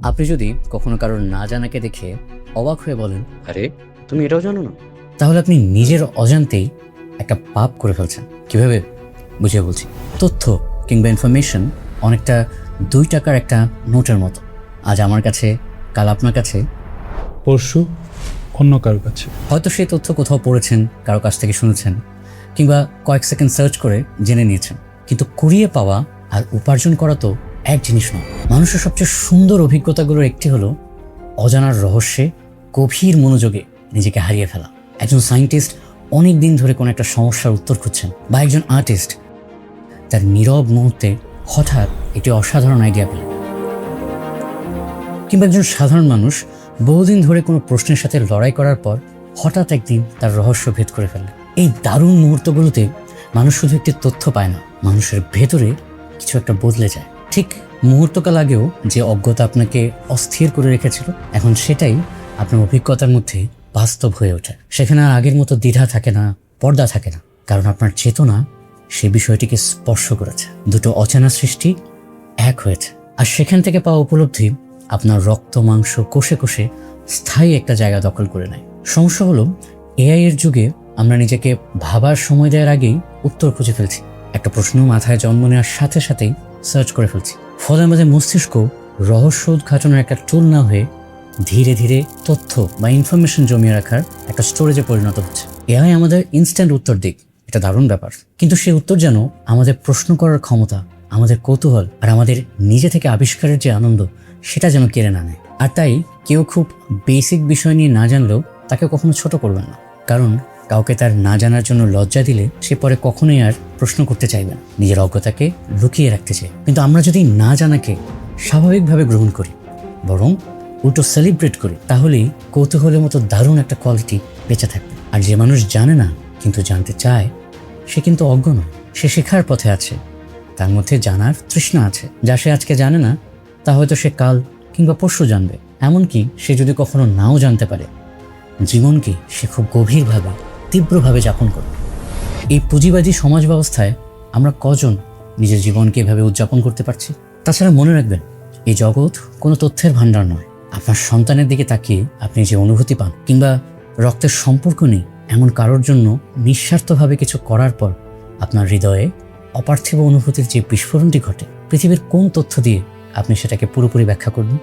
আপনি যদি কখনো কারোর না জানাকে দেখে অবাক হয়ে বলেন, আরে তুমি এটাও জানো না? তাহলে আপনি নিজের অজান্তেই একটা পাপ করে ফেলছেন। কিভাবে বুঝিয়ে বলছি। তথ্য কিংবা ইনফরমেশন অনেকটা 2 টাকার একটা নোটের মতো। আজ আমার কাছে, কাল আপনার কাছে, পরশু অন্য কারো কাছে। হয়তো সেই তথ্য কোথাও পড়েছেন, কারো কাছ থেকে শুনেছেন, কিংবা কয়েক সেকেন্ড সার্চ করে জেনে নিয়েছেন। কিন্তু কুড়িয়ে পাওয়া আর উপার্জন করা তো এক জিনিস নয়। মানুষের সবচেয়ে সুন্দর অভিজ্ঞতাগুলোর একটি হলো অজানার রহস্যে গভীর মনোযোগে নিজেকে হারিয়ে ফেলা। একজন সায়েন্টিস্ট অনেক দিন ধরে কোনো একটা সমস্যার উত্তর খুঁজছেন, বা একজন আর্টিস্ট তার নীরব মুহূর্তে হঠাৎ একটি অসাধারণ আইডিয়া পেলেন, কিংবা একজন সাধারণ মানুষ বহুদিন ধরে কোনো প্রশ্নের সাথে লড়াই করার পর হঠাৎ একদিন তার রহস্য ভেদ করে ফেললেন। এই দারুণ মুহূর্তগুলোতে মানুষ শুধু একটি তথ্য পায় না, মানুষের ভেতরে কিছু একটা বদলে যায়। ঠিক মুহূর্তকাল আগেও যে অজ্ঞতা আপনাকে অস্থির করে রেখেছিল, এখন সেটাই আপনার অভিজ্ঞতার মধ্যে বাস্তব হয়ে ওঠে। সেখানে আর আগের মতো দ্বিধা থাকে না, পর্দা থাকে না, কারণ আপনার চেতনা সে বিষয়টিকে স্পর্শ করেছে। দুটো অচেনা সৃষ্টি এক হয়েছে, আর সেখান থেকে পাওয়া উপলব্ধি আপনার রক্ত মাংস কোষে কোষে স্থায়ী একটা জায়গা দখল করে নেয়। সমস্যা হলো, এআই এর যুগে আমরা নিজেকে ভাবার সময় দেওয়ার আগেই উত্তর খুঁজে ফেলছি। একটা প্রশ্ন মাথায় জন্ম নেওয়ার সাথে সাথেই সার্চ করে ফেলছি। ফলে আমাদের মস্তিষ্ক রহস্য উদ্ঘাটনের একটা টুল না হয়ে ধীরে ধীরে তথ্য বা ইনফরমেশন জমিয়ে রাখার একটা স্টোরেজে পরিণত হচ্ছে। এআই আমাদের ইনস্ট্যান্ট উত্তর দিক, এটা দারুণ ব্যাপার, কিন্তু সেই উত্তর যেন আমাদের প্রশ্ন করার ক্ষমতা, আমাদের কৌতূহল আর আমাদের নিজে থেকে আবিষ্কারের যে আনন্দ, সেটা যেন কেড়ে না নেয়। আর তাই কেউ খুব বেসিক বিষয় নিয়ে না জানলেও তাকে কখনো ছোট করবেন না, কারণ কাউকে তার না জানার জন্য লজ্জা দিলে সে পরে কখনোই আর প্রশ্ন করতে চাইবে না, নিজের অজ্ঞতাকে লুকিয়ে রাখতে চায়। কিন্তু আমরা যদি না জানাকে স্বাভাবিকভাবে গ্রহণ করি, বরং উল্টো সেলিব্রেট করি, তাহলেই কৌতূহলের মতো দারুণ একটা কোয়ালিটি বেঁচে থাকবে। আর যে মানুষ জানে না কিন্তু জানতে চায়, সে কিন্তু অজ্ঞ নয়, সে শেখার পথে আছে, তার মধ্যে জানার তৃষ্ণা আছে। যা সে আজকে জানে না, তা হয়তো সে কাল কিংবা পরশু জানবে। এমনকি সে যদি কখনো নাও জানতে পারে, জীবনকে সে খুব গভীরভাবে, তীব্রভাবে যাপন করবে। এই পুঁজিবাদী সমাজ ব্যবস্থায় আমরা কজন নিজের জীবনকে এভাবে উদযাপন করতে পারছি? তাছাড়া মনে রাখবেন, এই জগৎ কোনো তথ্যের ভাণ্ডার নয়। আপনার সন্তানের দিকে তাকিয়ে আপনি যে অনুভূতি পান, কিংবা রক্তের সম্পর্ক নেই এমন কারোর জন্য নিঃস্বার্থভাবে কিছু করার পর আপনার হৃদয়ে অপার্থিব অনুভূতির যে বিস্ফোরণটি ঘটে, পৃথিবীর কোন তথ্য দিয়ে আপনি সেটাকে পুরোপুরি ব্যাখ্যা করবেন?